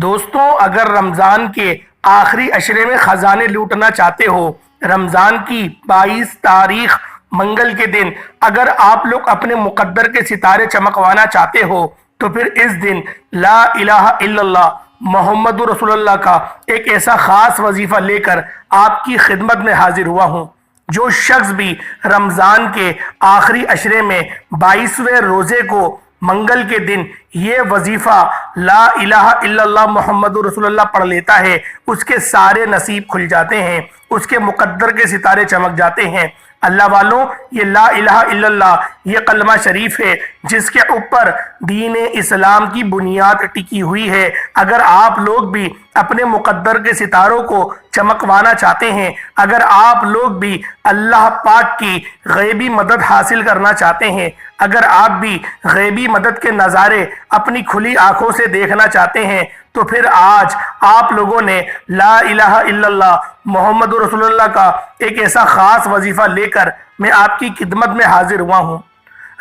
دوستوں، اگر رمضان کے آخری عشرے میں خزانے لوٹنا چاہتے ہو، رمضان کی 22 تاریخ منگل کے دن اگر آپ لوگ اپنے مقدر کے ستارے چمکوانا چاہتے ہو تو پھر اس دن لا الہ الا اللہ محمد رسول اللہ کا ایک ایسا خاص وظیفہ لے کر آپ کی خدمت میں حاضر ہوا ہوں۔ جو شخص بھی رمضان کے آخری عشرے میں 22ویں روزے کو منگل کے دن یہ وظیفہ لا الہ الا اللہ محمد رسول اللہ پڑھ لیتا ہے، اس کے سارے نصیب کھل جاتے ہیں، اس کے مقدر کے ستارے چمک جاتے ہیں۔ اللہ والوں، یہ لا الہ الا اللہ یہ کلمہ شریف ہے جس کے اوپر دین اسلام کی بنیاد ٹکی ہوئی ہے۔ اگر آپ لوگ بھی اپنے مقدر کے ستاروں کو چمکوانا چاہتے ہیں، اگر آپ لوگ بھی اللہ پاک کی غیبی مدد حاصل کرنا چاہتے ہیں، اگر آپ بھی غیبی مدد کے نظارے اپنی کھلی آنکھوں سے دیکھنا چاہتے ہیں، تو پھر آج آپ لوگوں نے لا الہ الا اللہ محمد رسول اللہ کا ایک ایسا خاص وظیفہ لے کر میں آپ کی خدمت میں حاضر ہوا ہوں۔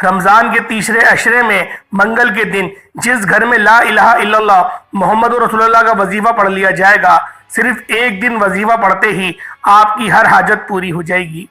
رمضان کے تیسرے عشرے میں منگل کے دن جس گھر میں لا الہ الا اللہ محمد رسول اللہ کا وظیفہ پڑھ لیا جائے گا، صرف ایک دن وظیفہ پڑھتے ہی آپ کی ہر حاجت پوری ہو جائے گی۔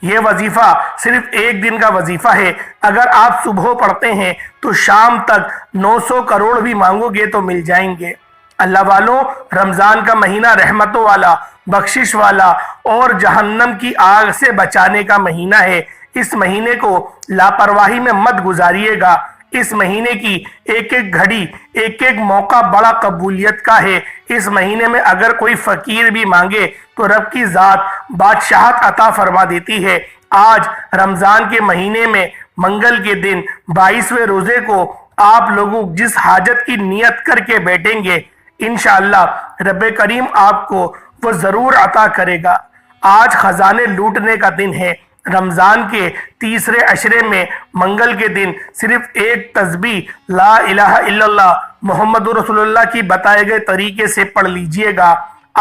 یہ وظیفہ صرف ایک دن کا وظیفہ ہے۔ اگر آپ صبح پڑھتے ہیں تو شام تک 900 کروڑ بھی مانگو گے تو مل جائیں گے۔ اللہ والوں، رمضان کا مہینہ رحمتوں والا، بخشش والا اور جہنم کی آگ سے بچانے کا مہینہ ہے۔ اس مہینے کو لاپرواہی میں مت گزاریے گا۔ اس مہینے کی ایک ایک گھڑی، ایک ایک موقع بڑا قبولیت کا ہے۔ اس مہینے میں اگر کوئی فقیر بھی مانگے تو رب کی ذات بادشاہت عطا فرما دیتی ہے۔ آج رمضان کے مہینے میں منگل کے دن 22ویں روزے کو آپ لوگوں جس حاجت کی نیت کر کے بیٹھیں گے، انشاءاللہ رب کریم آپ کو وہ ضرور عطا کرے گا۔ آج خزانے لوٹنے کا دن ہے۔ رمضان کے تیسرے عشرے میں منگل کے دن صرف ایک تسبیح لا الہ الا اللہ محمد رسول اللہ کی بتائے گئے طریقے سے پڑھ لیجئے گا۔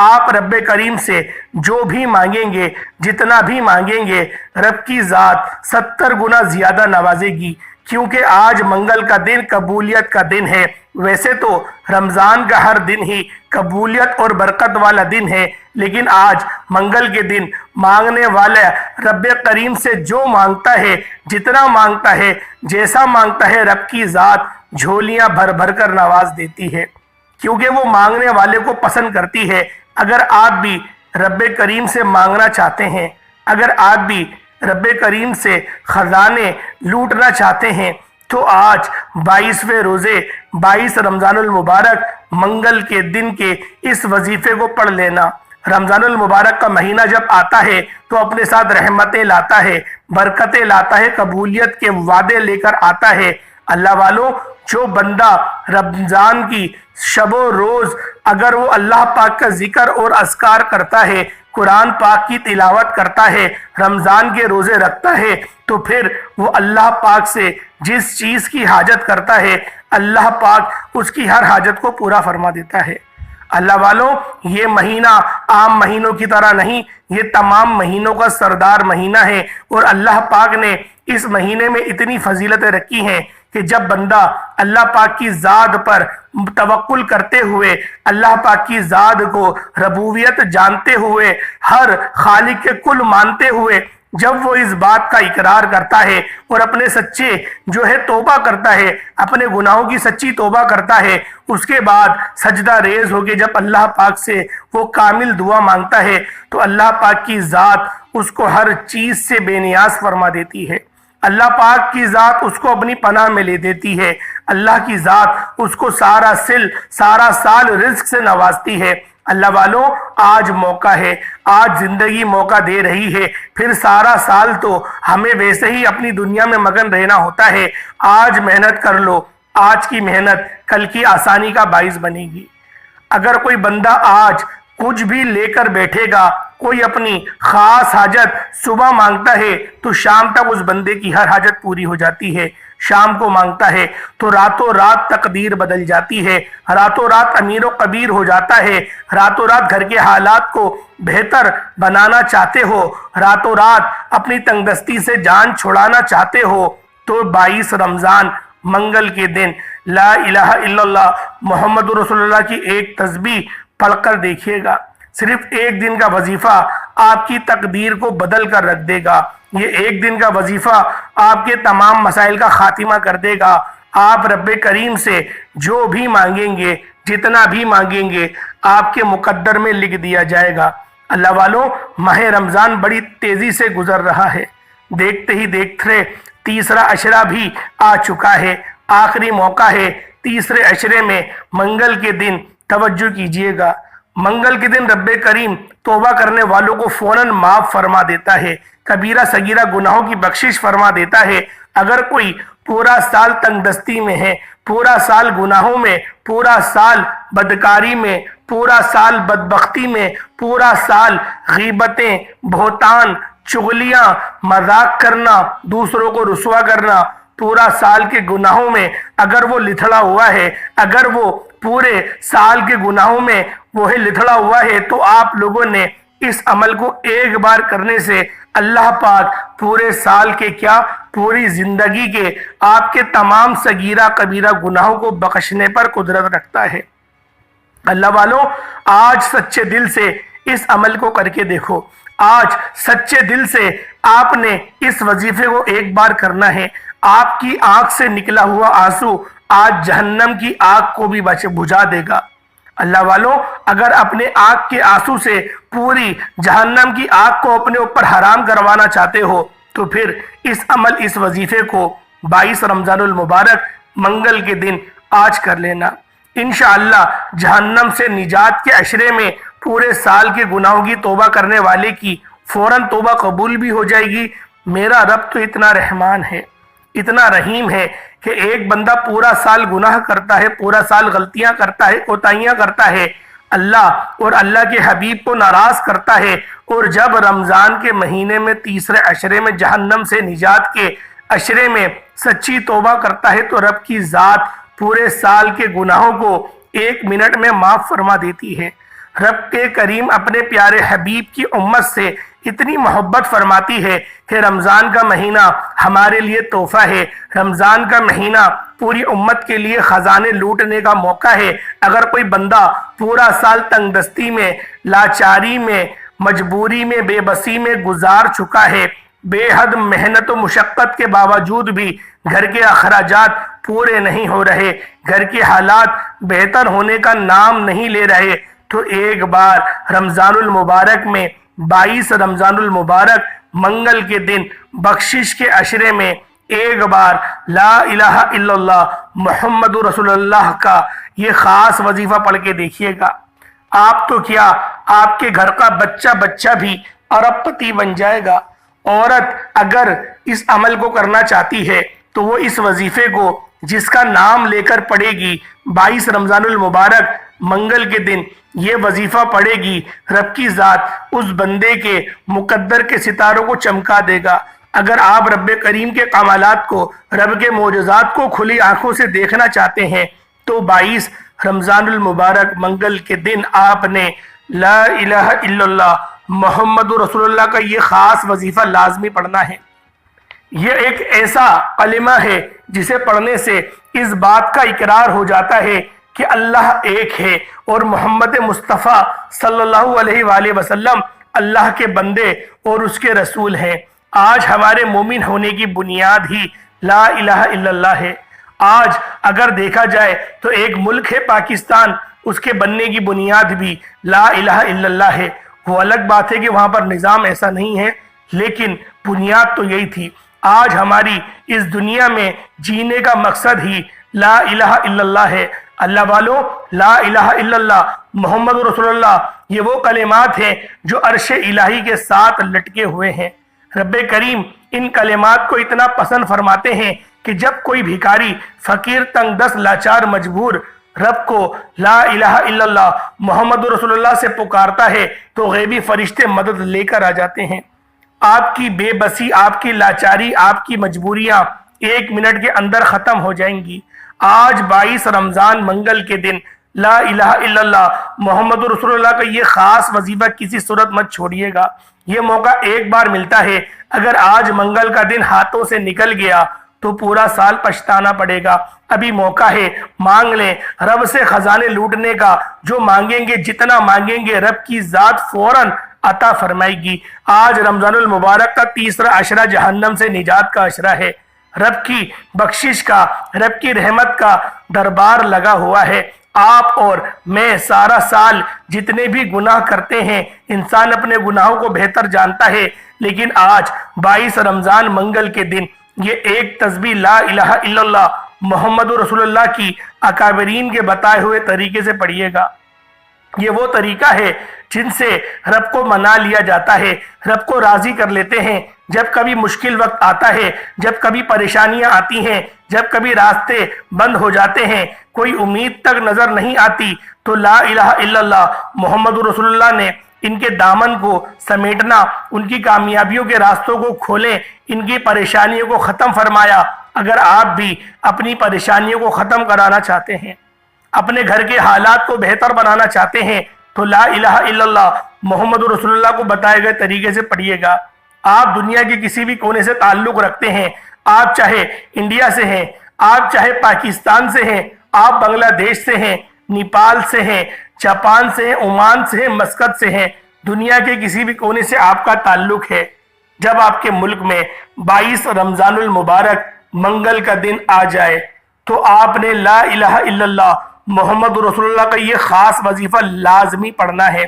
آپ رب کریم سے جو بھی مانگیں گے، جتنا بھی مانگیں گے، رب کی ذات 70 گنا زیادہ نوازے گی، کیونکہ آج منگل کا دن قبولیت کا دن ہے۔ ویسے تو رمضان کا ہر دن ہی قبولیت اور برکت والا دن ہے، لیکن آج منگل کے دن مانگنے والا رب کریم سے جو مانگتا ہے، جتنا مانگتا ہے، جیسا مانگتا ہے، رب کی ذات جھولیاں بھر بھر کر نواز دیتی ہے، کیونکہ وہ مانگنے والے کو پسند کرتی ہے۔ اگر آپ بھی رب کریم سے مانگنا چاہتے ہیں، اگر آپ بھی رب کریم سے خزانے لوٹنا چاہتے ہیں، تو آج 22ویں روزے 22 رمضان المبارک منگل کے دن کے اس وظیفے کو پڑھ لینا۔ رمضان المبارک کا مہینہ جب آتا ہے تو اپنے ساتھ رحمتیں لاتا ہے، برکتیں لاتا ہے، قبولیت کے وعدے لے کر آتا ہے۔ اللہ والوں، جو بندہ رمضان کی شب و روز اگر وہ اللہ پاک کا ذکر اور اذکار کرتا ہے، قرآن پاک کی تلاوت کرتا ہے، رمضان کے روزے رکھتا ہے، تو پھر وہ اللہ پاک سے جس چیز کی حاجت کرتا ہے، اللہ پاک اس کی ہر حاجت کو پورا فرما دیتا ہے۔ اللہ والوں، یہ مہینہ عام مہینوں کی طرح نہیں، یہ تمام مہینوں کا سردار مہینہ ہے، اور اللہ پاک نے اس مہینے میں اتنی فضیلتیں رکھی ہیں کہ جب بندہ اللہ پاک کی ذات پر توکل کرتے ہوئے، اللہ پاک کی ذات کو ربوبیت جانتے ہوئے، ہر خالق کے کل مانتے ہوئے جب وہ اس بات کا اقرار کرتا ہے اور اپنے سچے جو ہے توبہ کرتا ہے، اپنے گناہوں کی سچی توبہ کرتا ہے، اس کے بعد سجدہ ریز ہو کے جب اللہ پاک سے وہ کامل دعا مانگتا ہے، تو اللہ پاک کی ذات اس کو ہر چیز سے بے نیاز فرما دیتی ہے۔ اللہ پاک کی ذات اس کو اپنی پناہ میں لے دیتی ہے۔ اللہ کی ذات اس کو سارا سال رزق سے نوازتی ہے۔ اللہ والوں، آج موقع ہے، آج زندگی موقع دے رہی ہے، پھر سارا سال تو ہمیں ویسے ہی اپنی دنیا میں مگن رہنا ہوتا ہے۔ آج محنت کر لو، آج کی محنت کل کی آسانی کا باعث بنے گی۔ اگر کوئی بندہ آج کچھ بھی لے کر بیٹھے گا، کوئی اپنی خاص حاجت صبح مانگتا ہے تو شام تک اس بندے کی ہر حاجت پوری ہو جاتی ہے۔ شام کو مانگتا ہے تو راتوں رات تقدیر بدل جاتی ہے، راتوں رات امیر و کبیر ہو جاتا ہے، راتوں رات گھر کے حالات کو بہتر بنانا چاہتے ہو، راتوں رات اپنی تنگ دستی سے جان چھڑانا چاہتے ہو، تو 22 رمضان منگل کے دن لا الہ الا اللہ محمد رسول اللہ کی ایک تسبیح پڑھ کر دیکھیے گا، صرف ایک دن کا وظیفہ آپ کی تقدیر کو بدل کر رکھ دے گا۔ یہ ایک دن کا وظیفہ آپ کے تمام مسائل کا خاتمہ کر دے گا۔ آپ رب کریم سے جو بھی مانگیں گے، جتنا بھی مانگیں گے، آپ کے مقدر میں لکھ دیا جائے گا۔ اللہ والوں، ماہ رمضان بڑی تیزی سے گزر رہا ہے، دیکھتے ہی دیکھتے تیسرا عشرہ بھی آ چکا ہے، آخری موقع ہے تیسرے عشرے میں منگل کے دن۔ توجہ کیجئے گا، منگل کے دن رب کریم توبہ کرنے والوں کو فوراً معاف فرما دیتا ہے، کبیرہ صغیرہ گناہوں کی بخشش فرما دیتا ہے۔ اگر کوئی پورا سال تنگ دستی میں ہے، پورا سال گناہوں میں، پورا سال بدکاری میں، پورا سال بدبختی میں، پورا سال غیبتیں، بہتان، چغلیاں، مذاق کرنا، دوسروں کو رسوا کرنا، پورا سال کے گناہوں میں اگر وہ لتھڑا ہوا ہے، اگر وہ پورے سال کے گناہوں میں وہ لتھڑا ہوا ہے، تو آپ لوگوں نے اس عمل کو ایک بار کرنے سے اللہ پاک پورے سال کے کیا، پوری زندگی کے آپ کے تمام صغیرہ کبیرہ گناہوں کو بخشنے پر قدرت رکھتا ہے۔ اللہ والوں، آج سچے دل سے اس عمل کو کر کے دیکھو، آج سچے دل سے آپ نے اس وظیفے کو ایک بار کرنا ہے۔ آپ کی آنکھ سے نکلا ہوا آنسو آج جہنم کی آگ کو بھی بجھا دے گا۔ اللہ والوں، اگر اپنے آنکھ کے آنسو سے پوری جہنم کی آگ کو اپنے اوپر حرام کروانا چاہتے ہو تو پھر اس عمل، اس وظیفے کو 22 رمضان المبارک منگل کے دن آج کر لینا۔ انشاءاللہ جہنم سے نجات کے عشرے میں پورے سال کے گناہوں کی توبہ کرنے والے کی فوراً توبہ قبول بھی ہو جائے گی۔ میرا رب تو اتنا رحمان ہے، اتنا رحیم ہے کہ ایک بندہ پورا سال گناہ کرتا ہے، پورا سال غلطیاں کرتا ہے، کوتاہیاں کرتا ہے، اللہ اور اللہ کے حبیب کو ناراض کرتا ہے، اور جب رمضان کے مہینے میں تیسرے عشرے میں جہنم سے نجات کے عشرے میں سچی توبہ کرتا ہے تو رب کی ذات پورے سال کے گناہوں کو 1 منٹ میں معاف فرما دیتی ہے۔ رب کے کریم اپنے پیارے حبیب کی امت سے اتنی محبت فرماتی ہے کہ رمضان کا مہینہ ہمارے لیے تحفہ ہے، رمضان کا مہینہ پوری امت کے لیے خزانے لوٹنے کا موقع ہے۔ اگر کوئی بندہ پورا سال تنگ دستی میں، لاچاری میں، مجبوری میں، بے بسی میں گزار چکا ہے، بے حد محنت و مشقت کے باوجود بھی گھر کے اخراجات پورے نہیں ہو رہے، گھر کے حالات بہتر ہونے کا نام نہیں لے رہے، تو ایک بار رمضان المبارک میں 22 رمضان المبارک منگل کے دن بخشش کے عشرے میں ایک بار لا الہ الا اللہ محمد رسول اللہ کا یہ خاص وظیفہ پڑھ کے دیکھیے گا۔ آپ تو کیا، آپ کے گھر کا بچہ بھی ارب پتی بن جائے گا۔ عورت اگر اس عمل کو کرنا چاہتی ہے تو وہ اس وظیفے کو جس کا نام لے کر پڑھے گی، 22 رمضان المبارک منگل کے دن یہ وظیفہ پڑھے گی، رب کی ذات اس بندے کے مقدر کے ستاروں کو چمکا دے گا۔ اگر آپ رب کریم کے کمالات کو، رب کے معجزات کو کھلی آنکھوں سے دیکھنا چاہتے ہیں تو 22 رمضان المبارک منگل کے دن آپ نے لا الہ الا اللہ محمد رسول اللہ کا یہ خاص وظیفہ لازمی پڑھنا ہے۔ یہ ایک ایسا کلمہ ہے جسے پڑھنے سے اس بات کا اقرار ہو جاتا ہے کہ اللہ ایک ہے اور محمد مصطفیٰ صلی اللہ علیہ وآلہ وسلم اللہ کے بندے اور اس کے رسول ہیں۔ آج ہمارے مومن ہونے کی بنیاد ہی لا الہ الا اللہ ہے۔ آج اگر دیکھا جائے تو ایک ملک ہے پاکستان، اس کے بننے کی بنیاد بھی لا الہ الا اللہ ہے۔ وہ الگ بات ہے کہ وہاں پر نظام ایسا نہیں ہے، لیکن بنیاد تو یہی تھی۔ آج ہماری اس دنیا میں جینے کا مقصد ہی لا الہ الا اللہ ہے۔ اللہ والوں، لا الہ الا اللہ محمد رسول اللہ یہ وہ کلمات ہیں جو عرش الہی کے ساتھ لٹکے ہوئے ہیں۔ رب کریم ان کلمات کو اتنا پسند فرماتے ہیں کہ جب کوئی بھیکاری، فقیر، تنگ دست، لاچار، مجبور رب کو لا الہ الا اللہ محمد رسول اللہ سے پکارتا ہے تو غیبی فرشتے مدد لے کر آ جاتے ہیں۔ آپ کی بے بسی، آپ کی لاچاری، آپ کی مجبوریاں 1 منٹ کے اندر ختم ہو جائیں گی۔ آج 22 رمضان منگل کے دن لا الہ الا اللہ محمد رسول اللہ کا یہ خاص وظیفہ کسی صورت مت چھوڑیے گا۔ یہ موقع ایک بار ملتا ہے، اگر آج منگل کا دن ہاتھوں سے نکل گیا تو پورا سال پچھتانا پڑے گا۔ ابھی موقع ہے، مانگ لیں رب سے خزانے لوٹنے کا۔ جو مانگیں گے، جتنا مانگیں گے، رب کی ذات فوراً عطا فرمائے گی۔ آج رمضان المبارک کا تیسرا عشرہ جہنم سے نجات کا عشرہ ہے۔ رب کی بخشش کا، رب کی رحمت کا دربار لگا ہوا ہے۔ آپ اور میں سارا سال جتنے بھی گناہ کرتے ہیں، انسان اپنے گناہوں کو بہتر جانتا ہے، لیکن آج 22 رمضان منگل کے دن یہ ایک تسبیح لا الہ الا اللہ محمد رسول اللہ کی اکابرین کے بتائے ہوئے طریقے سے پڑھیے گا۔ یہ وہ طریقہ ہے جن سے رب کو منا لیا جاتا ہے، رب کو راضی کر لیتے ہیں۔ جب کبھی مشکل وقت آتا ہے، جب کبھی پریشانیاں آتی ہیں، جب کبھی راستے بند ہو جاتے ہیں، کوئی امید تک نظر نہیں آتی، تو لا الہ الا اللہ محمد رسول اللہ نے ان کے دامن کو سمیٹنا، ان کی کامیابیوں کے راستوں کو کھولیں، ان کی پریشانیوں کو ختم فرمایا۔ اگر آپ بھی اپنی پریشانیوں کو ختم کرانا چاہتے ہیں، اپنے گھر کے حالات کو بہتر بنانا چاہتے ہیں، تو لا الہ الا اللہ محمد رسول اللہ کو بتائے گئے طریقے سے پڑھیے گا۔ آپ دنیا کے کسی بھی کونے سے تعلق رکھتے ہیں، آپ چاہے انڈیا سے ہیں، آپ چاہے پاکستان سے ہیں، آپ بنگلہ دیش سے ہیں، نیپال سے ہیں، جاپان سے ہیں، عمان سے ہیں، مسقط سے ہیں، دنیا کے کسی بھی کونے سے آپ کا تعلق ہے، جب آپ کے ملک میں 22 رمضان المبارک منگل کا دن آ جائے تو آپ نے لا الہ الا اللہ محمد رسول اللہ کا یہ خاص وظیفہ لازمی پڑھنا ہے۔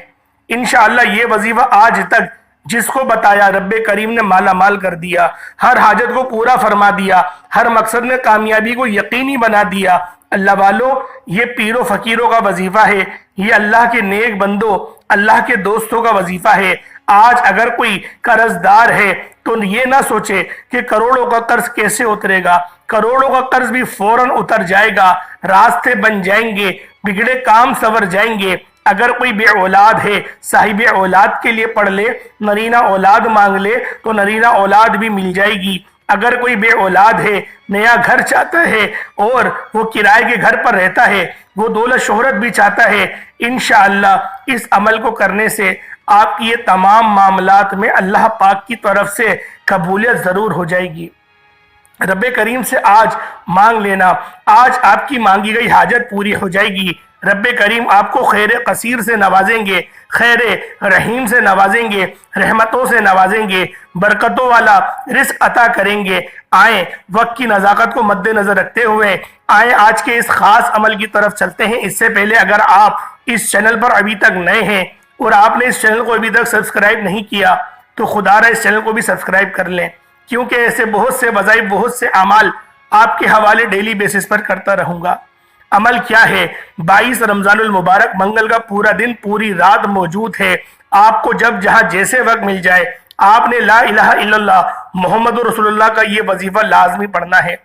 انشاءاللہ یہ وظیفہ آج تک جس کو بتایا رب کریم نے مالا مال کر دیا، ہر حاجت کو پورا فرما دیا، ہر مقصد میں کامیابی کو یقینی بنا دیا۔ اللہ والو، یہ پیروں فقیروں کا وظیفہ ہے، یہ اللہ کے نیک بندوں، اللہ کے دوستوں کا وظیفہ ہے۔ آج اگر کوئی قرض دار ہے تو یہ نہ سوچے کہ کروڑوں کا قرض کیسے اترے گا، کروڑوں کا قرض بھی فوراً اتر جائے گا، راستے بن جائیں گے، بگڑے کام سنور جائیں گے۔ اگر کوئی بے اولاد ہے، صاحب اولاد کے لیے پڑھ لے، نرینہ اولاد مانگ لے تو نرینہ اولاد بھی مل جائے گی۔ اگر کوئی بے اولاد ہے، نیا گھر چاہتا ہے اور وہ کرائے کے گھر پر رہتا ہے، وہ دولت شہرت بھی چاہتا ہے، انشاءاللہ اس عمل کو کرنے سے آپ کی یہ تمام معاملات میں اللہ پاک کی طرف سے قبولیت ضرور ہو جائے گی۔ رب کریم سے آج مانگ لینا، آج آپ کی مانگی گئی حاجت پوری ہو جائے گی۔ رب کریم آپ کو خیر قصیر سے نوازیں گے، خیر رحیم سے نوازیں گے، رحمتوں سے نوازیں گے، برکتوں والا رزق عطا کریں گے۔ آئیں وقت کی نزاکت کو مد نظر رکھتے ہوئے آئیں آج کے اس خاص عمل کی طرف چلتے ہیں۔ اس سے پہلے اگر آپ اس چینل پر ابھی تک نئے ہیں اور آپ نے اس چینل کو ابھی تک سبسکرائب نہیں کیا تو خدا را اس چینل کو بھی سبسکرائب کر لیں، کیونکہ ایسے بہت سے وظائف، بہت سے اعمال آپ کے حوالے ڈیلی بیسس پر کرتا رہوں گا۔ عمل کیا ہے؟ 22 رمضان المبارک منگل کا پورا دن، پوری رات موجود ہے۔ آپ کو جب جہاں جیسے وقت مل جائے، آپ نے لا الہ الا اللہ محمد رسول اللہ کا یہ وظیفہ لازمی پڑھنا ہے۔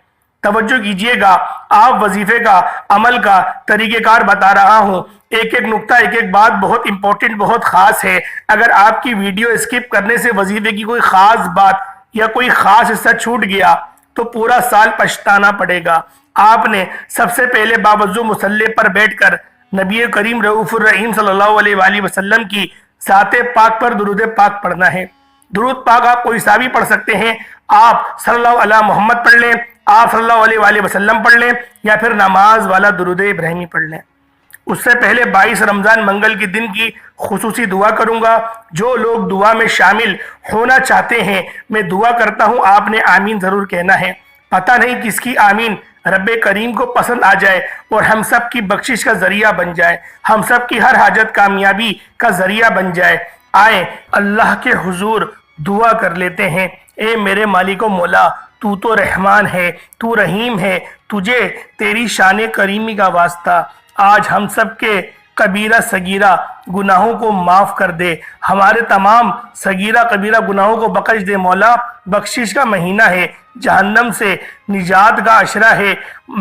توجہ کیجئے گا، آپ وظیفے کا، عمل کا طریقہ کار بتا رہا ہوں، ایک ایک نقطہ، ایک ایک بات بہت امپورٹنٹ، بہت خاص ہے۔ اگر آپ کی ویڈیو اسکپ کرنے سے وظیفے کی کوئی خاص بات یا کوئی خاص حصہ چھوٹ گیا تو پورا سال پچھتانا پڑے گا۔ آپ نے سب سے پہلے باوضو مصلی پر بیٹھ کر نبی کریم رؤوف الرحیم صلی اللہ علیہ وآلہ وسلم کی ذات پاک پر درود پاک پڑھنا ہے۔ درود پاک آپ کوئی سا بھی پڑھ سکتے ہیں، آپ صلی اللہ علیہ محمد پڑھ لیں، آپ صلی اللہ علیہ وآلہ وسلم پڑھ لیں، یا پھر نماز والا درود ابراہیمی پڑھ لیں۔ اس سے پہلے 22 رمضان منگل کے دن کی خصوصی دعا کروں گا۔ جو لوگ دعا میں شامل ہونا چاہتے ہیں، میں دعا کرتا ہوں آپ نے آمین ضرور کہنا ہے۔ پتہ نہیں کس کی آمین رب کریم کو پسند آ جائے اور ہم سب کی بخشش کا ذریعہ بن جائے، ہم سب کی ہر حاجت کامیابی کا ذریعہ بن جائے۔ آئیں اللہ کے حضور دعا کر لیتے ہیں۔ اے میرے مالک و مولا، تو تو رحمان ہے، تو رحیم ہے، تجھے تیری شان کریمی کا واسطہ آج ہم سب کے کبیرہ صغیرہ گناہوں کو معاف کر دے، ہمارے تمام صغیرہ کبیرہ گناہوں کو بخش دے مولا۔ بخشش کا مہینہ ہے، جہنم سے نجات کا عشرہ ہے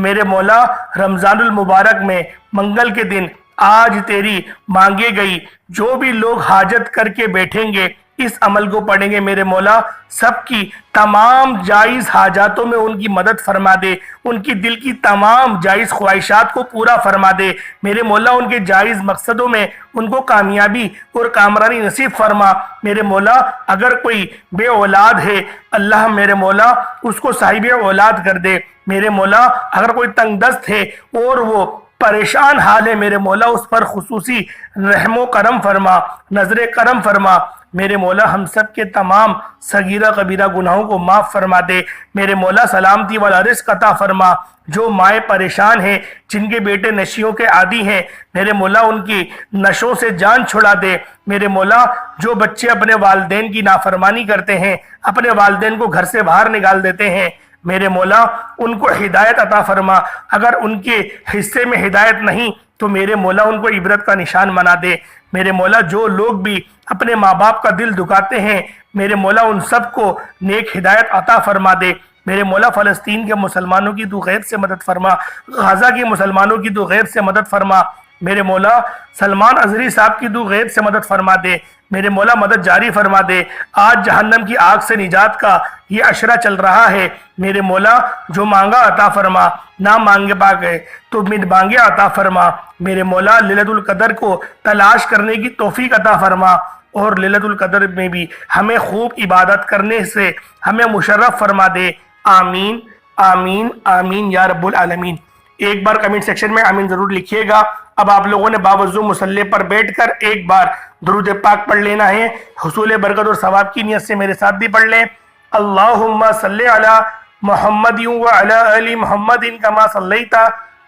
میرے مولا۔ رمضان المبارک میں منگل کے دن آج تیری مانگے گئی جو بھی لوگ حاجت کر کے بیٹھیں گے، اس عمل کو پڑھیں گے میرے مولا سب کی تمام جائز حاجاتوں میں ان کی مدد فرما دے، ان کی دل کی تمام جائز خواہشات کو پورا فرما دے میرے مولا، ان کے جائز مقصدوں میں ان کو کامیابی اور کامرانی نصیب فرما میرے مولا۔ اگر کوئی بے اولاد ہے اللہ میرے مولا اس کو صاحب اولاد کر دے میرے مولا، اگر کوئی تنگ دست ہے اور وہ پریشان حال ہے میرے مولا اس پر خصوصی رحم و کرم فرما، نظر کرم فرما میرے مولا، ہم سب کے تمام صغیرہ کبیرہ گناہوں کو معاف فرما دے میرے مولا، سلامتی والا رزق عطا فرما۔ جو مائیں پریشان ہیں، جن کے بیٹے نشیوں کے عادی ہیں میرے مولا ان کی نشوں سے جان چھڑا دے میرے مولا، جو بچے اپنے والدین کی نافرمانی کرتے ہیں، اپنے والدین کو گھر سے باہر نکال دیتے ہیں میرے مولا ان کو ہدایت عطا فرما، اگر ان کے حصے میں ہدایت نہیں تو میرے مولا ان کو عبرت کا نشان بنا دے میرے مولا، جو لوگ بھی اپنے ماں باپ کا دل دکھاتے ہیں میرے مولا ان سب کو نیک ہدایت عطا فرما دے میرے مولا، فلسطین کے مسلمانوں کی تو غیب سے مدد فرما، غزہ کے مسلمانوں کی تو غیب سے مدد فرما میرے مولا، سلمان اظہری صاحب کی تو غیب سے مدد فرما دے میرے مولا، مدد جاری فرما دے۔ آج جہنم کی آگ سے نجات کا یہ عشرہ چل رہا ہے میرے مولا، جو مانگا عطا فرما، نہ مانگے پا گئے تو مد مانگے عطا فرما میرے مولا، لیلۃ القدر کو تلاش کرنے کی توفیق عطا فرما اور لیلۃ القدر میں بھی ہمیں خوب عبادت کرنے سے ہمیں مشرف فرما دے، آمین آمین آمین یا رب العالمین۔ ایک بار کمنٹ سیکشن میں آمین ضرور لکھیے گا۔ اب آپ لوگوں نے باوضو مصلی پر بیٹھ کر ایک بار درود پاک پڑھ لینا ہے، حصول برکت اور ثواب کی نیت سے میرے ساتھ بھی پڑھ لیں۔ اللہم صلی علی محمد وعلی آل محمد کما صلیت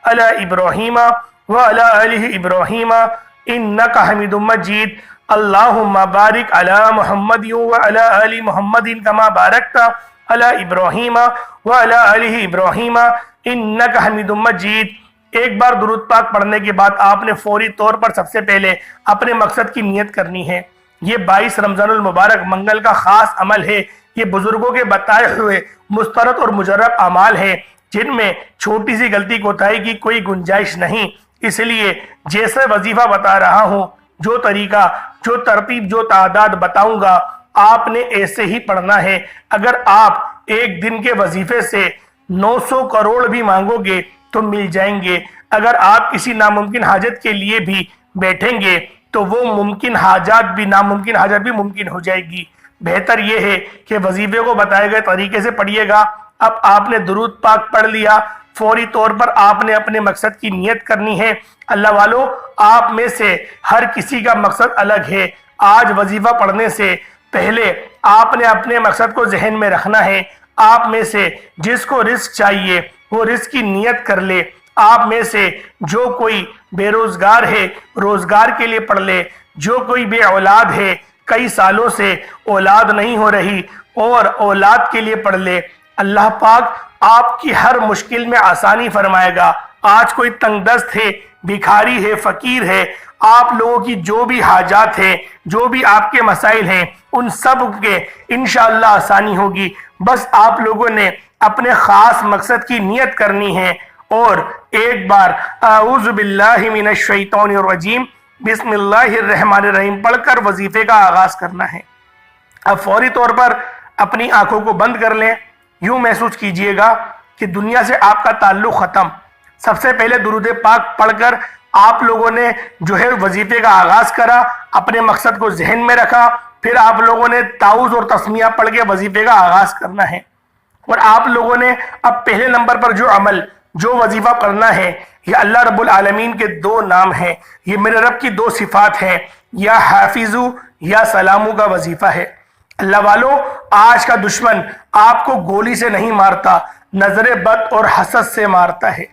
علی ابراہیم وعلی آل ابراہیم انک حمید مجید۔ اللہم بارک علی محمد وعلی آل محمد کما بارکت علی ابراہیم وعلی آل ابراہیم انک حمید مجید۔ ایک بار درود پاک پڑھنے کے بعد آپ نے فوری طور پر سب سے پہلے اپنے مقصد کی نیت کرنی ہے۔ یہ 22 رمضان المبارک منگل کا خاص عمل ہے، یہ بزرگوں کے بتائے ہوئے مسترد اور مجرب اعمال ہیں جن میں چھوٹی سی غلطی کوتاہی کی کوئی گنجائش نہیں، اس لیے جیسے وظیفہ بتا رہا ہوں، جو طریقہ، جو ترتیب، جو تعداد بتاؤں گا آپ نے ایسے ہی پڑھنا ہے۔ اگر آپ ایک دن کے وظیفے سے 900 کروڑ بھی مانگو گے تو مل جائیں گے، اگر آپ کسی ناممکن حاجت کے لیے بھی بیٹھیں گے تو وہ ممکن حاجات بھی ناممکن حاجت بھی ممکن ہو جائے گی۔ بہتر یہ ہے کہ وظیفے کو بتائے گئے طریقے سے پڑھیے گا۔ اب آپ نے درود پاک پڑھ لیا، فوری طور پر آپ نے اپنے مقصد کی نیت کرنی ہے۔ اللہ والو، آپ میں سے ہر کسی کا مقصد الگ ہے۔ آج وظیفہ پڑھنے سے پہلے آپ نے اپنے مقصد کو ذہن میں رکھنا ہے۔ آپ میں سے جس کو رزق چاہیے وہ رزق کی نیت کر لے۔ آپ میں سے جو کوئی بے روزگار ہے روزگار کے لیے پڑھ لے، جو کوئی بے اولاد ہے کئی سالوں سے اولاد نہیں ہو رہی اور اولاد کے لیے پڑھ لے۔ اللہ پاک آپ کی ہر مشکل میں آسانی فرمائے گا۔ آج کوئی تنگ دست ہے، بھکاری ہے، فقیر ہے، آپ لوگوں کی جو بھی حاجات ہیں، جو بھی آپ کے مسائل ہیں، ان سب کے انشاءاللہ آسانی ہوگی۔ بس آپ لوگوں نے اپنے خاص مقصد کی نیت کرنی ہے اور ایک بار اعوذ باللہ من الشیطان الرجیم بسم اللہ الرحمن الرحیم پڑھ کر وظیفے کا آغاز کرنا ہے۔ اب فوری طور پر اپنی آنکھوں کو بند کر لیں، یوں محسوس کیجئے گا کہ دنیا سے آپ کا تعلق ختم۔ سب سے پہلے درود پاک پڑھ کر آپ لوگوں نے جو ہے وظیفے کا آغاز کرا، اپنے مقصد کو ذہن میں رکھا، پھر آپ لوگوں نے تعوذ اور تسمیہ پڑھ کے وظیفے کا آغاز کرنا ہے۔ اور آپ لوگوں نے اب پہلے نمبر پر جو عمل، جو وظیفہ کرنا ہے، یہ اللہ رب العالمین کے 2 نام ہیں، یہ میرے رب کی 2 صفات ہیں، یا حافظو یا سلامو کا وظیفہ ہے۔ اللہ والو، آج کا دشمن آپ کو گولی سے نہیں مارتا، نظر بد اور حسد سے مارتا ہے۔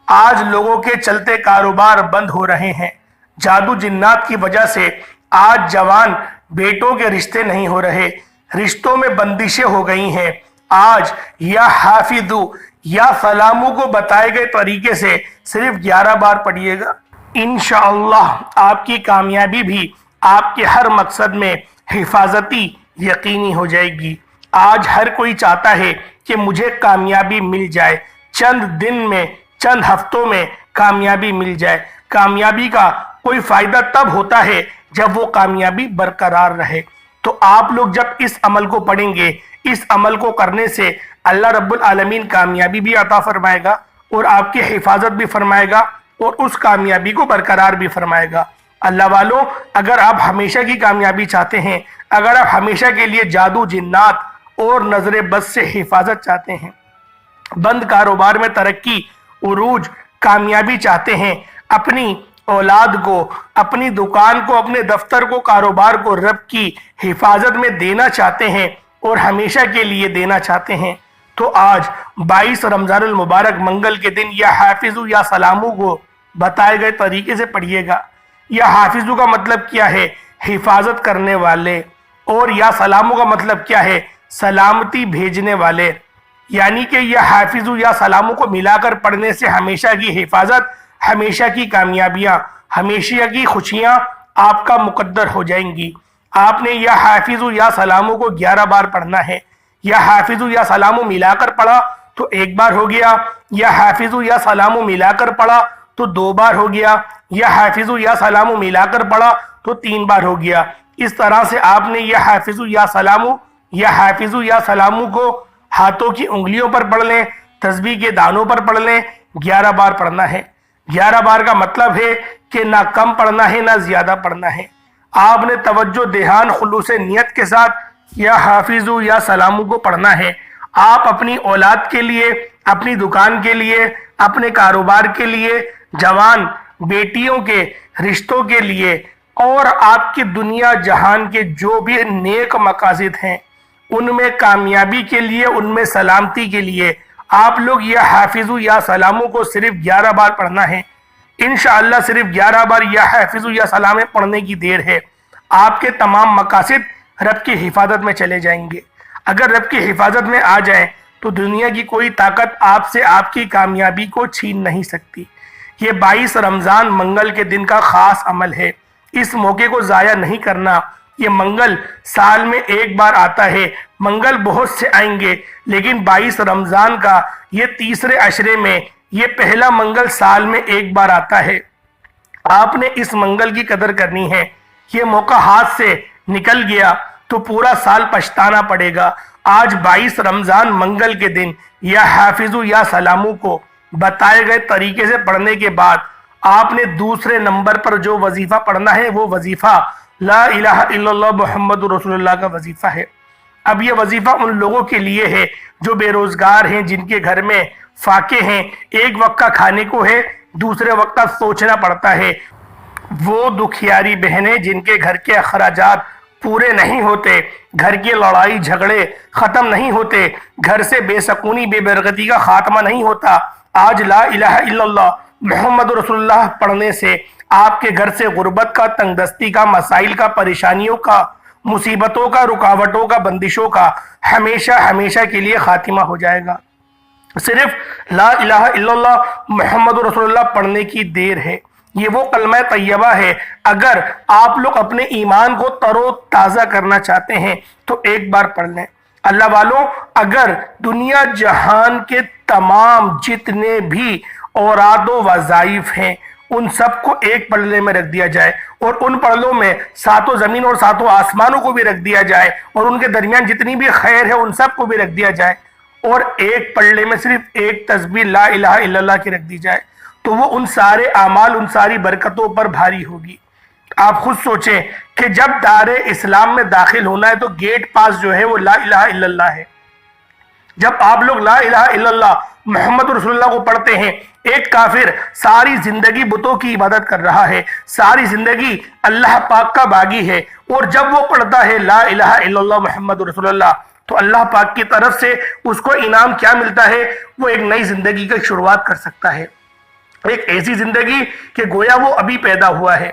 آج لوگوں کے چلتے کاروبار بند ہو رہے ہیں، جادو جنات کی وجہ سے آج جوان بیٹوں کے رشتے نہیں ہو رہے، رشتوں میں بندشیں ہو گئی ہیں۔ آج یا حافظو یا سلامو کو بتائے گئے طریقے سے صرف 11 بار پڑھیے گا، انشاءاللہ آپ کی کامیابی بھی آپ کے ہر مقصد میں حفاظتی یقینی ہو جائے گی۔ آج ہر کوئی چاہتا ہے کہ مجھے کامیابی مل جائے، چند دن میں، چند ہفتوں میں کامیابی مل جائے۔ کامیابی کا کوئی فائدہ تب ہوتا ہے جب وہ کامیابی برقرار رہے۔ تو آپ لوگ جب اس عمل کو پڑھیں گے، اس عمل کو کرنے سے اللہ رب العالمین کامیابی بھی عطا فرمائے گا اور آپ کی حفاظت بھی فرمائے گا اور اس کامیابی کو برقرار بھی فرمائے گا۔ اللہ والوں، اگر آپ ہمیشہ کی کامیابی چاہتے ہیں، اگر آپ ہمیشہ کے لیے جادو، جنات اور نظر بد سے حفاظت چاہتے ہیں، بند کاروبار میں ترقی، عروج، کامیابی چاہتے ہیں، اپنی اولاد کو، اپنی دکان کو، اپنے دفتر کو، کاروبار کو رب کی حفاظت میں دینا چاہتے ہیں اور ہمیشہ کے لیے دینا چاہتے ہیں، تو آج 22 رمضان المبارک منگل کے دن یا حافظو یا سلامو کو بتائے گئے طریقے سے پڑھیے گا۔ یا حافظو کا مطلب کیا ہے؟ حفاظت کرنے والے، اور یا سلامو کا مطلب کیا ہے؟ سلامتی بھیجنے والے۔ یعنی کہ یہ حافظو یا سلامو کو ملا کر پڑھنے سے ہمیشہ کی حفاظت، ہمیشہ کی کامیابیاں، ہمیشہ کی خوشیاں آپ کا مقدر ہو جائیں گی۔ آپ نے یا حافظو یا سلامو کو 11 بار پڑھنا ہے۔ یا حافظو یا سلامو ملا کر پڑھا تو 1 بار ہو گیا، یا حافظو یا سلامو ملا کر پڑھا تو 2 بار ہو گیا، یا حافظو یا سلامو ملا کر پڑھا تو 3 بار ہو گیا۔ اس طرح سے آپ نے یا حافظو یا سلامو کو ہاتھوں کی انگلیوں پر پڑھ لیں، تسبیح کے دانوں پر پڑھ لیں، 11 بار پڑھنا ہے۔ 11 بار کا مطلب ہے کہ نہ کم پڑھنا ہے نہ زیادہ پڑھنا ہے۔ آپ نے توجہ، دھیان، خلوص نیت کے ساتھ یا حافظو یا سلامو کو پڑھنا ہے۔ آپ اپنی اولاد کے لیے، اپنی دکان کے لیے، اپنے کاروبار کے لیے، جوان بیٹیوں کے رشتوں کے لیے اور آپ کی دنیا جہان کے جو بھی نیک مقاصد ہیں ان میں کامیابی کے لیے، ان میں سلامتی کے لیے آپ لوگ یا حافظو یا سلامو کو صرف 11 بار پڑھنا ہے۔ انشاءاللہ صرف 11 بار یا حافظو یا سلامو پڑھنے کی دیر ہے، آپ کے تمام مقاصد رب کی حفاظت میں چلے جائیں گے۔ اگر رب کی حفاظت میں آ جائیں تو دنیا کی کوئی طاقت آپ سے آپ کی کامیابی کو چھین نہیں سکتی۔ یہ 22 رمضان منگل کے دن کا خاص عمل ہے، اس موقع کو ضائع نہیں کرنا۔ یہ منگل سال میں 1 بار آتا ہے، منگل بہت سے آئیں گے، لیکن 22 رمضان کا یہ تیسرے عشرے میں یہ پہلا منگل سال میں 1 بار آتا ہے۔ آپ نے اس منگل کی قدر کرنی ہے۔ یہ موقع ہاتھ سے نکل گیا تو پورا سال پچھتانا پڑے گا۔ آج 22 رمضان منگل کے دن یا حافظو یا سلامو کو بتائے گئے طریقے سے پڑھنے کے بعد آپ نے دوسرے نمبر پر جو وظیفہ پڑھنا ہے وہ وظیفہ لا الہ الا اللہ محمد رسول اللہ کا وظیفہ ہے۔ اب یہ وظیفہ ان لوگوں کے لیے ہے جو بے روزگار ہیں، جن کے گھر میں فاقے ہیں، ایک وقت کا کھانے کو ہے، دوسرے وقت کا سوچنا پڑتا ہے، وہ دکھیاری بہنیں جن کے گھر کے اخراجات پورے نہیں ہوتے، گھر کے لڑائی جھگڑے ختم نہیں ہوتے، گھر سے بے سکونی، بے برکتی کا خاتمہ نہیں ہوتا۔ آج لا الہ الا اللہ محمد رسول اللہ پڑھنے سے آپ کے گھر سے غربت کا، تنگ دستی کا، مسائل کا، پریشانیوں کا، مصیبتوں کا، رکاوٹوں کا، بندشوں کا ہمیشہ ہمیشہ کے لیے خاتمہ ہو جائے گا۔ صرف لا الہ الا اللہ محمد رسول اللہ پڑھنے کی دیر ہے۔ یہ وہ کلمہ طیبہ ہے، اگر آپ لوگ اپنے ایمان کو تر و تازہ کرنا چاہتے ہیں تو 1 بار پڑھ لیں۔ اللہ والوں، اگر دنیا جہان کے تمام جتنے بھی اوراد و وظائف ہیں ان سب کو ایک پلڑے میں رکھ دیا جائے اور ان پلڑوں میں 7 زمین اور 7 آسمانوں کو بھی رکھ دیا جائے اور ان کے درمیان جتنی بھی خیر ہے ان سب کو بھی رکھ دیا جائے اور ایک پلڑے میں صرف ایک تسبیح لا الہ الا اللہ کی رکھ دی جائے تو وہ ان سارے اعمال، ان ساری برکتوں پر بھاری ہوگی۔ آپ خود سوچیں کہ جب دار اسلام میں داخل ہونا ہے تو گیٹ پاس جو ہے وہ لا الہ الا اللہ ہے۔ جب آپ لوگ لا الہ الا اللہ محمد رسول اللہ کو پڑھتے ہیں، ایک کافر ساری زندگی بتوں کی عبادت کر رہا ہے، ساری زندگی اللہ پاک کا باغی ہے، اور جب وہ پڑھتا ہے لا الہ الا اللہ محمد رسول اللہ تو اللہ پاک کی طرف سے اس کو انعام کیا ملتا ہے؟ وہ ایک نئی زندگی کی شروعات کر سکتا ہے، ایک ایسی زندگی کہ گویا وہ ابھی پیدا ہوا ہے۔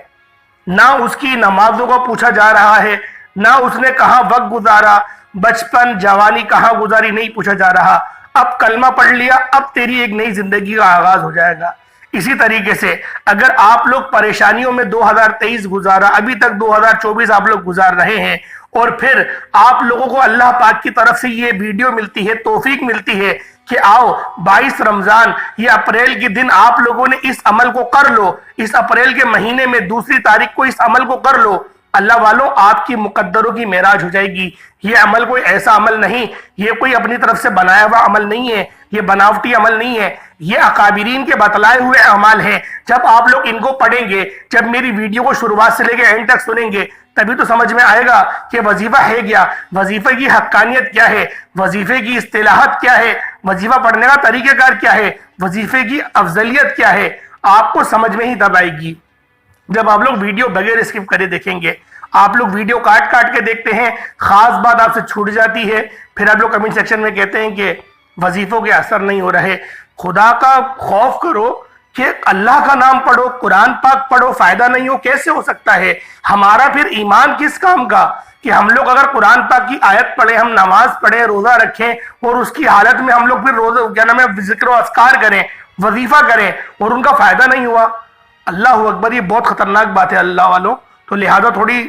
نہ اس کی نمازوں کو پوچھا جا رہا ہے، نہ اس نے کہاں وقت گزارا، بچپن جوانی کہاں گزاری، نہیں پوچھا جا رہا۔ اب کلمہ پڑھ لیا، اب تیری ایک نئی زندگی کا آغاز ہو جائے گا۔ اسی طریقے سے اگر آپ لوگ پریشانیوں میں 2023 گزارا، ابھی تک 2024 آپ لوگ گزار رہے ہیں، اور پھر آپ لوگوں کو اللہ پاک کی طرف سے یہ ویڈیو ملتی ہے، توفیق ملتی ہے کہ آؤ 22 رمضان یہ اپریل کے دن آپ لوگوں نے اس عمل کو کر لو، اس اپریل کے مہینے میں 2 تاریخ کو اس عمل کو کر لو، اللہ والوں آپ کی مقدروں کی معراج ہو جائے گی۔ یہ عمل کوئی ایسا عمل نہیں، یہ کوئی اپنی طرف سے بنایا ہوا عمل نہیں ہے، یہ بناوٹی عمل نہیں ہے، یہ اکابرین کے بتلائے ہوئے اعمال ہیں۔ جب آپ لوگ ان کو پڑھیں گے، جب میری ویڈیو کو شروعات سے لے کے اینڈ تک سنیں گے، تبھی تو سمجھ میں آئے گا کہ وظیفہ ہے کیا، وظیفے کی حقانیت کیا ہے، وظیفے کی اصطلاحات کیا ہے، وظیفہ پڑھنے کا طریقہ کار کیا ہے، وظیفے کی افضلیت کیا ہے۔ آپ کو سمجھ میں ہی تب آئے گی جب آپ لوگ ویڈیو بغیر اسکپ کرے دیکھیں گے۔ آپ لوگ ویڈیو کاٹ کاٹ کے دیکھتے ہیں، خاص بات آپ سے چھوٹ جاتی ہے، پھر آپ لوگ کمنٹ سیکشن میں کہتے ہیں کہ وظیفوں کے اثر نہیں ہو رہے۔ خدا کا خوف کرو کہ اللہ کا نام پڑھو، قرآن پاک پڑھو، فائدہ نہیں ہو کیسے ہو سکتا ہے؟ ہمارا پھر ایمان کس کام کا کہ ہم لوگ اگر قرآن پاک کی آیت پڑھیں، ہم نماز پڑھیں، روزہ رکھیں، اور اس کی حالت میں ہم لوگ پھر روزہ کیا نام ہے ذکر و اذکار کریں، وظیفہ کریں، اور ان کا فائدہ نہیں ہوا؟ اللہ اکبر، یہ بہت خطرناک بات ہے اللہ والوں۔ تو لہذا تھوڑی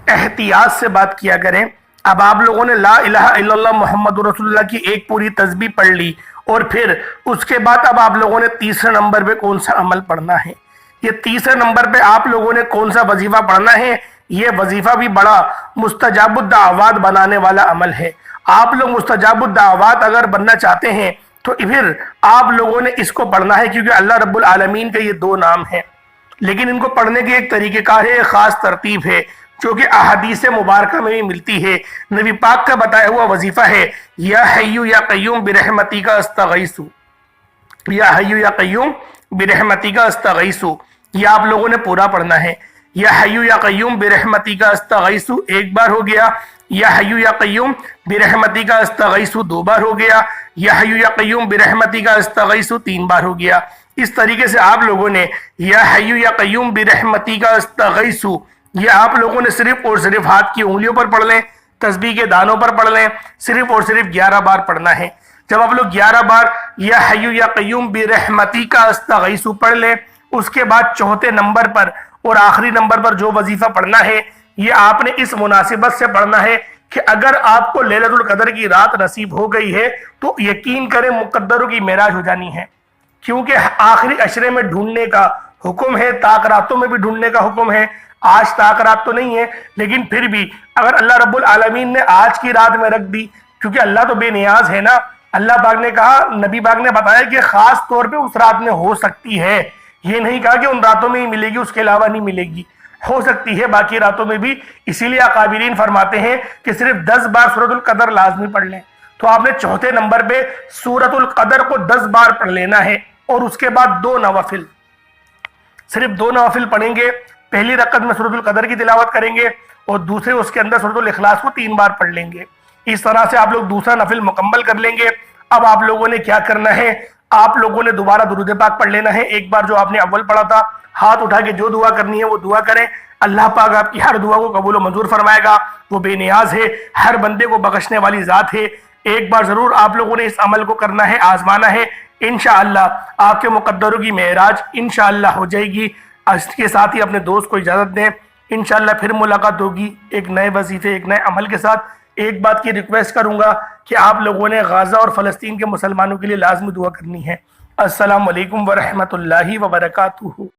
احتیاط سے بات کیا کریں۔ اب آپ لوگوں نے لا الہ الا اللہ محمد رسول اللہ کی ایک پوری تسبیح پڑھ لی، اور پھر اس کے بعد اب آپ لوگوں نے تیسرے نمبر پہ کون سا عمل پڑھنا ہے؟ یہ تیسرے نمبر پہ آپ لوگوں نے کون سا وظیفہ پڑھنا ہے؟ یہ وظیفہ بھی بڑا مستجاب الدعوات بنانے والا عمل ہے۔ آپ لوگ مستجاب الدعوات اگر بننا چاہتے ہیں تو پھر آپ لوگوں نے اس کو پڑھنا ہے، کیونکہ اللہ رب العالمین کے یہ دو نام ہیں، لیکن ان کو پڑھنے کی ایک طریقہ کار ہے، ایک خاص ترتیب ہے جو کہ احادیث مبارکہ میں بھی ملتی ہے۔ نبی پاک کا بتایا ہوا وظیفہ ہے یا حیو یا قیوم برحمتی کا استغیث، یا حیو یا قیوم برحمتی کا استغیث۔ یہ آپ لوگوں نے پورا پڑھنا ہے۔ یا حیو یا قیوم برحمتی کا استغیث ایک بار ہو گیا، یا حیو یا قیوم برحمتی کا استغیث دو بار ہو گیا، یا حیو یا قیوم برحمتی کا استغیث تین بار ہو گیا۔ اس طریقے سے آپ لوگوں نے یا حیو یا قیوم برحمتی کا استغیث، یہ آپ لوگوں نے صرف اور صرف ہاتھ کی انگلیوں پر پڑھ لیں، تسبیح کے دانوں پر پڑھ لیں، صرف اور صرف 11 بار پڑھنا ہے۔ جب آپ لوگ 11 بار یا حیو یا قیوم برحمتی کا استغیث پڑھ لیں، اس کے بعد چوتھے نمبر پر اور آخری نمبر پر جو وظیفہ پڑھنا ہے، یہ آپ نے اس مناسبت سے پڑھنا ہے کہ اگر آپ کو لیلۃ القدر کی رات نصیب ہو گئی ہے تو یقین کریں مقدروں کی معراج ہو جانی ہے، کیونکہ آخری عشرے میں ڈھونڈنے کا حکم ہے، طاق راتوں میں بھی ڈھونڈنے کا حکم ہے۔ آج طاق رات تو نہیں ہے، لیکن پھر بھی اگر اللہ رب العالمین نے آج کی رات میں رکھ دی، کیونکہ اللہ تو بے نیاز ہے نا، اللہ پاک نے کہا، نبی پاک نے بتایا کہ خاص طور پہ اس رات میں ہو سکتی ہے، یہ نہیں کہا کہ ان راتوں میں ہی ملے گی، اس کے علاوہ نہیں ملے گی، ہو سکتی ہے باقی راتوں میں بھی۔ اسی لیے اکابرین فرماتے ہیں کہ صرف 10 بار سورۃ القدر لازمی پڑھ لیں۔ تو آپ نے چوتھے نمبر پہ سورۃ القدر کو 10 بار پڑھ لینا ہے، اور اس کے بعد 2 نوافل، صرف 2 نوافل پڑھیں گے۔ پہلی رکعت میں سورۃ القدر کی تلاوت کریں گے، اور دوسرے اس کے اندر سورۃ الاخلاص کو 3 بار پڑھ لیں گے۔ اس طرح سے آپ لوگ دوسرا نفل مکمل کر لیں گے۔ اب آپ لوگوں نے کیا کرنا ہے؟ آپ لوگوں نے دوبارہ درود پاک پڑھ لینا ہے، ایک بار جو آپ نے اول پڑھا تھا۔ ہاتھ اٹھا کے جو دعا کرنی ہے وہ دعا کریں، اللہ پاک آپ کی ہر دعا کو قبول و منظور فرمائے گا۔ وہ بے نیاز ہے، ہر بندے کو بخشنے والی ذات ہے۔ ایک بار ضرور آپ لوگوں نے اس عمل کو کرنا ہے، آزمانا ہے، انشاءاللہ آپ کے مقدروں کی معراج انشاءاللہ ہو جائے گی۔ اس کے ساتھ ہی اپنے دوست کو اجازت دیں، انشاءاللہ پھر ملاقات ہوگی ایک نئے وظیفے، ایک نئے عمل کے ساتھ۔ ایک بات کی ریکویسٹ کروں گا کہ آپ لوگوں نے غزہ اور فلسطین کے مسلمانوں کے لیے لازمی دعا کرنی ہے۔ السلام علیکم ورحمۃ اللہ وبرکاتہ۔